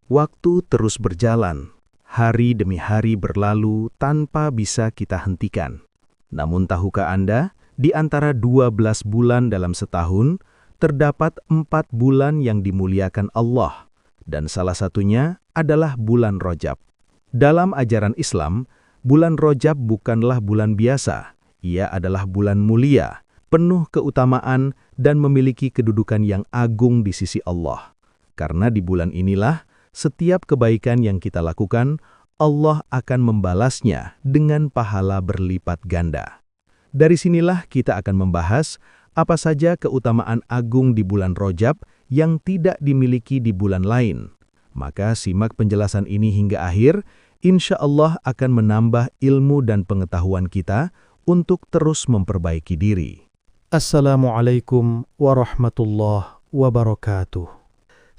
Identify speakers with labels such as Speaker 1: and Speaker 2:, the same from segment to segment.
Speaker 1: Waktu terus berjalan, hari demi hari berlalu tanpa bisa kita hentikan. Namun tahukah Anda, di antara 12 bulan dalam setahun, terdapat 4 bulan yang dimuliakan Allah, dan salah satunya adalah bulan Rajab. Dalam ajaran Islam, bulan Rajab bukanlah bulan biasa. Ia adalah bulan mulia, penuh keutamaan dan memiliki kedudukan yang agung di sisi Allah. Karena di bulan inilah, setiap kebaikan yang kita lakukan, Allah akan membalasnya dengan pahala berlipat ganda. Dari sinilah kita akan membahas apa saja keutamaan agung di bulan Rajab yang tidak dimiliki di bulan lain. Maka simak penjelasan ini hingga akhir, insya Allah akan menambah ilmu dan pengetahuan kita untuk terus memperbaiki diri.
Speaker 2: Assalamualaikum warahmatullahi wabarakatuh.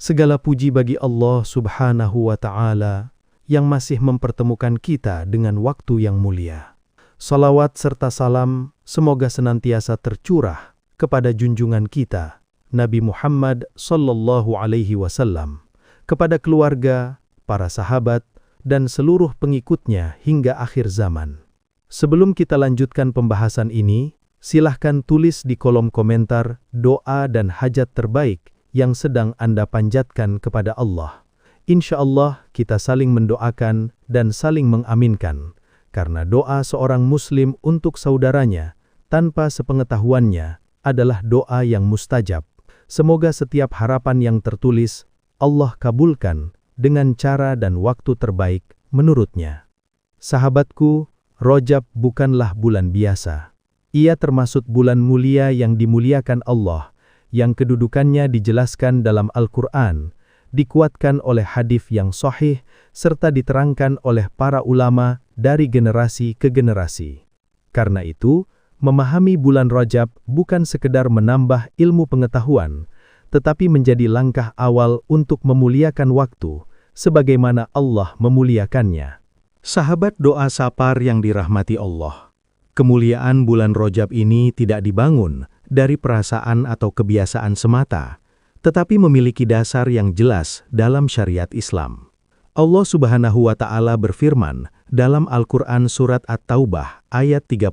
Speaker 2: Segala puji bagi Allah Subhanahu wa Ta'ala yang masih mempertemukan kita dengan waktu yang mulia. Salawat serta salam semoga senantiasa tercurah kepada junjungan kita, Nabi Muhammad sallallahu alaihi wasallam, kepada keluarga, para sahabat, dan seluruh pengikutnya hingga akhir zaman. Sebelum kita lanjutkan pembahasan ini, silahkan tulis di kolom komentar doa dan hajat terbaik yang sedang Anda panjatkan kepada Allah. Insya Allah kita saling mendoakan dan saling mengaminkan, karena doa seorang muslim untuk saudaranya tanpa sepengetahuannya adalah doa yang mustajab. Semoga setiap harapan yang tertulis Allah kabulkan dengan cara dan waktu terbaik menurutnya. Sahabatku, Rajab bukanlah bulan biasa. Ia termasuk bulan mulia yang dimuliakan Allah, yang kedudukannya dijelaskan dalam Al-Quran, dikuatkan oleh hadis yang sahih, serta diterangkan oleh para ulama dari generasi ke generasi. Karena itu, memahami bulan Rajab bukan sekedar menambah ilmu pengetahuan, tetapi menjadi langkah awal untuk memuliakan waktu, sebagaimana Allah memuliakannya.
Speaker 1: Sahabat doa sapar yang dirahmati Allah, kemuliaan bulan Rajab ini tidak dibangun dari perasaan atau kebiasaan semata, tetapi memiliki dasar yang jelas dalam syariat Islam. Allah Subhanahu wa Ta'ala berfirman dalam Al-Quran Surat At-Taubah ayat 36.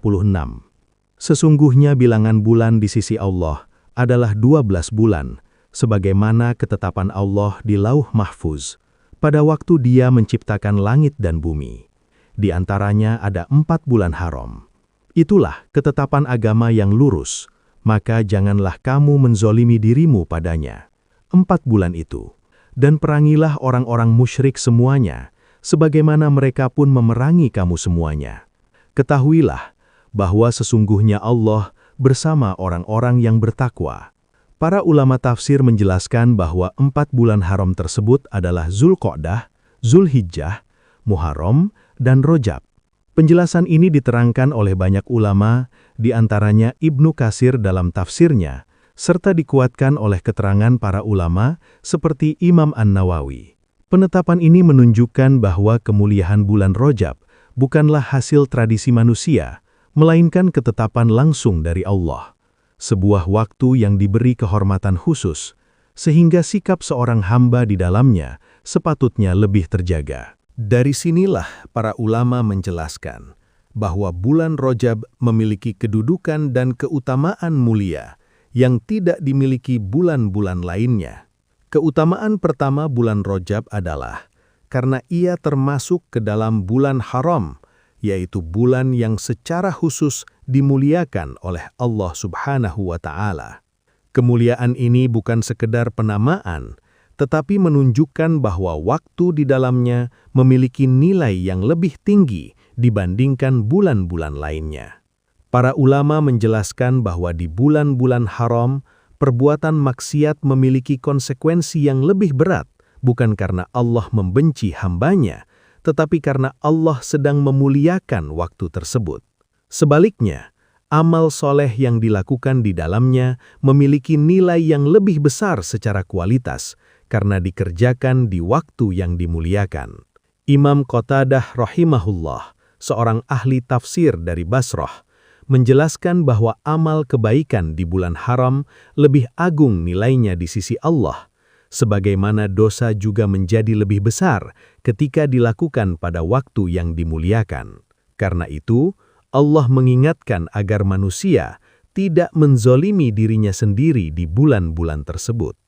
Speaker 1: Sesungguhnya bilangan bulan di sisi Allah adalah 12 bulan, sebagaimana ketetapan Allah di Lauh Mahfuz, pada waktu Dia menciptakan langit dan bumi. Di antaranya ada 4 bulan haram. Itulah ketetapan agama yang lurus, maka janganlah kamu menzolimi dirimu padanya. 4 bulan itu. Dan perangilah orang-orang musyrik semuanya, sebagaimana mereka pun memerangi kamu semuanya. Ketahuilah bahwa sesungguhnya Allah bersama orang-orang yang bertakwa. Para ulama tafsir menjelaskan bahwa 4 bulan haram tersebut adalah Zulqa'dah, Zulhijjah, Muharram, dan Rajab. Penjelasan ini diterangkan oleh banyak ulama, di antaranya Ibnu Katsir dalam tafsirnya, serta dikuatkan oleh keterangan para ulama seperti Imam An-Nawawi. Penetapan ini menunjukkan bahwa kemuliaan bulan Rajab bukanlah hasil tradisi manusia, melainkan ketetapan langsung dari Allah. Sebuah waktu yang diberi kehormatan khusus, sehingga sikap seorang hamba di dalamnya sepatutnya lebih terjaga. Dari sinilah para ulama menjelaskan bahwa bulan Rajab memiliki kedudukan dan keutamaan mulia yang tidak dimiliki bulan-bulan lainnya. Keutamaan pertama bulan Rajab adalah karena ia termasuk ke dalam bulan haram, yaitu bulan yang secara khusus dimuliakan oleh Allah Subhanahu wa Ta'ala. Kemuliaan ini bukan sekedar penamaan, tetapi menunjukkan bahwa waktu di dalamnya memiliki nilai yang lebih tinggi dibandingkan bulan-bulan lainnya. Para ulama menjelaskan bahwa di bulan-bulan haram, perbuatan maksiat memiliki konsekuensi yang lebih berat, bukan karena Allah membenci hambanya, tetapi karena Allah sedang memuliakan waktu tersebut. Sebaliknya, amal soleh yang dilakukan di dalamnya memiliki nilai yang lebih besar secara kualitas, karena dikerjakan di waktu yang dimuliakan. Imam Qatadah rahimahullah, seorang ahli tafsir dari Basrah, menjelaskan bahwa amal kebaikan di bulan haram lebih agung nilainya di sisi Allah, sebagaimana dosa juga menjadi lebih besar ketika dilakukan pada waktu yang dimuliakan. Karena itu, Allah mengingatkan agar manusia tidak menzolimi dirinya sendiri di bulan-bulan tersebut.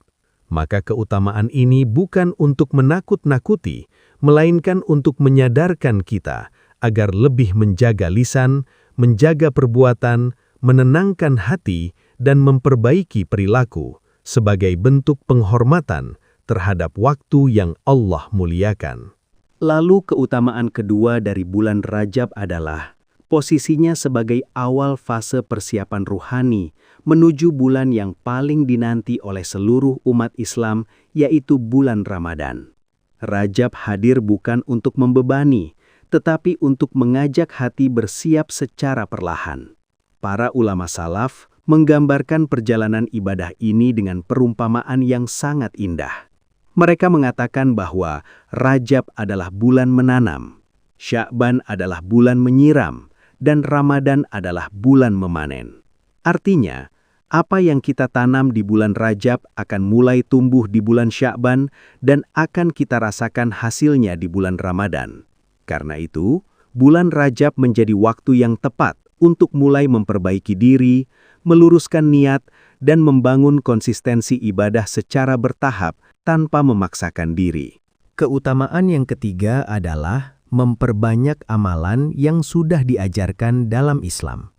Speaker 1: Maka keutamaan ini bukan untuk menakut-nakuti, melainkan untuk menyadarkan kita agar lebih menjaga lisan, menjaga perbuatan, menenangkan hati, dan memperbaiki perilaku sebagai bentuk penghormatan terhadap waktu yang Allah muliakan.
Speaker 3: Lalu keutamaan kedua dari bulan Rajab adalah posisinya sebagai awal fase persiapan ruhani menuju bulan yang paling dinanti oleh seluruh umat Islam, yaitu bulan Ramadan. Rajab hadir bukan untuk membebani, tetapi untuk mengajak hati bersiap secara perlahan. Para ulama salaf menggambarkan perjalanan ibadah ini dengan perumpamaan yang sangat indah. Mereka mengatakan bahwa Rajab adalah bulan menanam, Sya'ban adalah bulan menyiram, dan Ramadan adalah bulan memanen. Artinya, apa yang kita tanam di bulan Rajab akan mulai tumbuh di bulan Sya'ban dan akan kita rasakan hasilnya di bulan Ramadan. Karena itu, bulan Rajab menjadi waktu yang tepat untuk mulai memperbaiki diri, meluruskan niat, dan membangun konsistensi ibadah secara bertahap tanpa memaksakan diri.
Speaker 4: Keutamaan yang ketiga adalah memperbanyak amalan yang sudah diajarkan dalam Islam.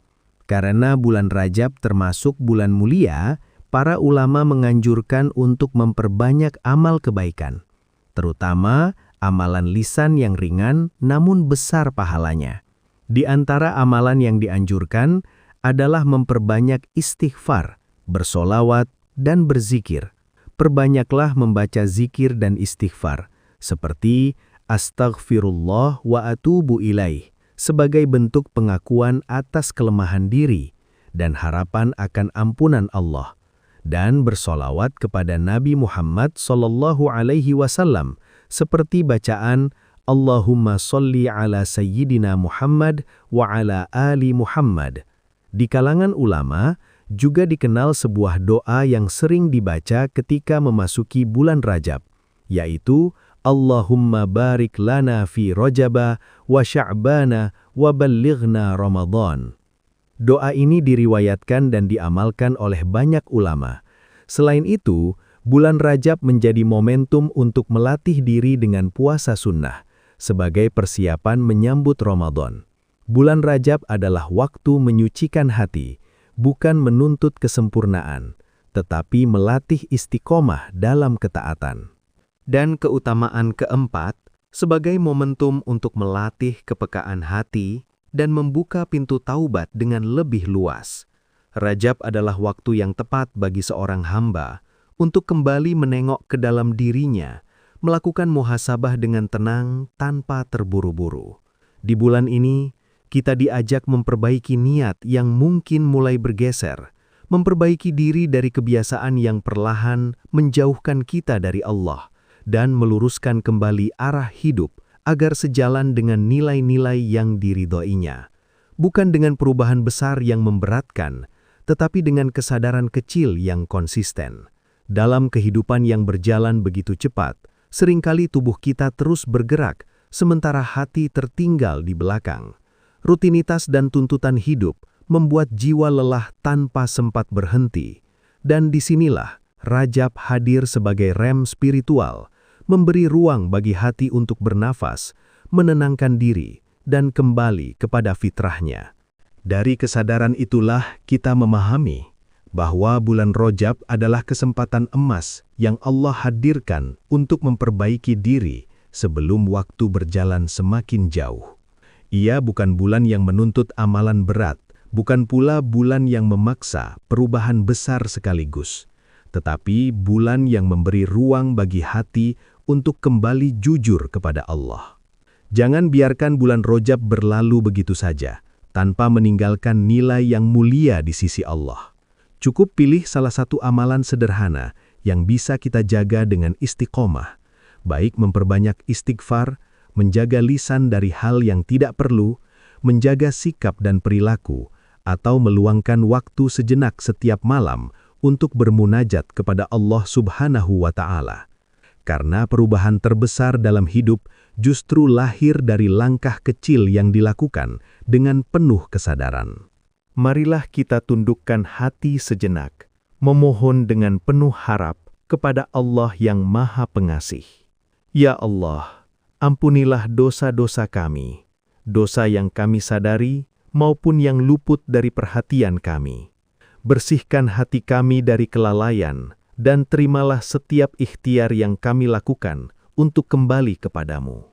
Speaker 4: Karena bulan Rajab termasuk bulan mulia, para ulama menganjurkan untuk memperbanyak amal kebaikan, terutama amalan lisan yang ringan namun besar pahalanya. Di antara amalan yang dianjurkan adalah memperbanyak istighfar, bersolawat, dan berzikir. Perbanyaklah membaca zikir dan istighfar, seperti Astaghfirullah wa atubu ilaih, sebagai bentuk pengakuan atas kelemahan diri dan harapan akan ampunan Allah, dan bersolawat kepada Nabi Muhammad SAW, seperti bacaan Allahumma sholli ala Sayyidina Muhammad wa ala ali Muhammad. Di kalangan ulama, juga dikenal sebuah doa yang sering dibaca ketika memasuki bulan Rajab, yaitu Allahumma barik lana fi Rajaba wa Sya'bana wa ballighna Ramadan. Doa ini diriwayatkan dan diamalkan oleh banyak ulama. Selain itu, bulan Rajab menjadi momentum untuk melatih diri dengan puasa sunnah sebagai persiapan menyambut Ramadan. Bulan Rajab adalah waktu menyucikan hati, bukan menuntut kesempurnaan, tetapi melatih istiqomah dalam ketaatan.
Speaker 1: Dan keutamaan keempat, sebagai momentum untuk melatih kepekaan hati dan membuka pintu taubat dengan lebih luas. Rajab adalah waktu yang tepat bagi seorang hamba untuk kembali menengok ke dalam dirinya, melakukan muhasabah dengan tenang tanpa terburu-buru. Di bulan ini, kita diajak memperbaiki niat yang mungkin mulai bergeser, memperbaiki diri dari kebiasaan yang perlahan menjauhkan kita dari Allah, dan meluruskan kembali arah hidup agar sejalan dengan nilai-nilai yang diridhoinya. Bukan dengan perubahan besar yang memberatkan, tetapi dengan kesadaran kecil yang konsisten. Dalam kehidupan yang berjalan begitu cepat, seringkali tubuh kita terus bergerak, sementara hati tertinggal di belakang. Rutinitas dan tuntutan hidup membuat jiwa lelah tanpa sempat berhenti. Dan disinilah Rajab hadir sebagai rem spiritual, memberi ruang bagi hati untuk bernafas, menenangkan diri, dan kembali kepada fitrahnya. Dari kesadaran itulah kita memahami bahwa bulan Rajab adalah kesempatan emas yang Allah hadirkan untuk memperbaiki diri sebelum waktu berjalan semakin jauh. Ia bukan bulan yang menuntut amalan berat, bukan pula bulan yang memaksa perubahan besar sekaligus, tetapi bulan yang memberi ruang bagi hati untuk kembali jujur kepada Allah. Jangan biarkan bulan Rajab berlalu begitu saja, tanpa meninggalkan nilai yang mulia di sisi Allah. Cukup pilih salah satu amalan sederhana yang bisa kita jaga dengan istiqomah, baik memperbanyak istighfar, menjaga lisan dari hal yang tidak perlu, menjaga sikap dan perilaku, atau meluangkan waktu sejenak setiap malam untuk bermunajat kepada Allah Subhanahu wa Ta'ala. Karena perubahan terbesar dalam hidup justru lahir dari langkah kecil yang dilakukan dengan penuh kesadaran.
Speaker 2: Marilah kita tundukkan hati sejenak, memohon dengan penuh harap kepada Allah yang Maha Pengasih. Ya Allah, ampunilah dosa-dosa kami, dosa yang kami sadari maupun yang luput dari perhatian kami. Bersihkan hati kami dari kelalaian, dan terimalah setiap ikhtiar yang kami lakukan untuk kembali kepadamu.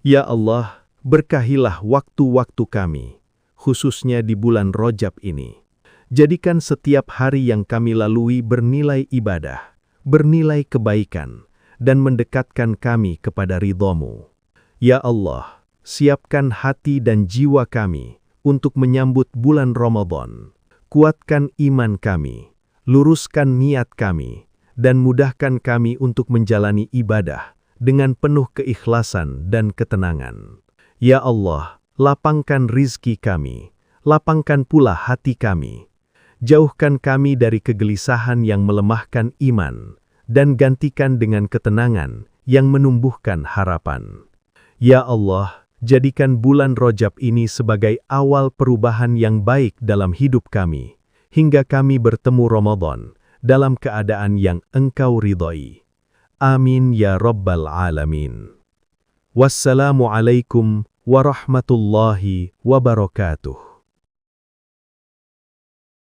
Speaker 2: Ya Allah, berkahilah waktu-waktu kami, khususnya di bulan Rajab ini. Jadikan setiap hari yang kami lalui bernilai ibadah, bernilai kebaikan, dan mendekatkan kami kepada ridha-Mu. Ya Allah, siapkan hati dan jiwa kami untuk menyambut bulan Ramadan. Kuatkan iman kami, luruskan niat kami, dan mudahkan kami untuk menjalani ibadah dengan penuh keikhlasan dan ketenangan. Ya Allah, lapangkan rizki kami, lapangkan pula hati kami. Jauhkan kami dari kegelisahan yang melemahkan iman, dan gantikan dengan ketenangan yang menumbuhkan harapan. Ya Allah, jadikan bulan Rajab ini sebagai awal perubahan yang baik dalam hidup kami, hingga kami bertemu Ramadan dalam keadaan yang Engkau ridhai. Amin ya Rabbal Alamin. Wassalamualaikum warahmatullahi wabarakatuh.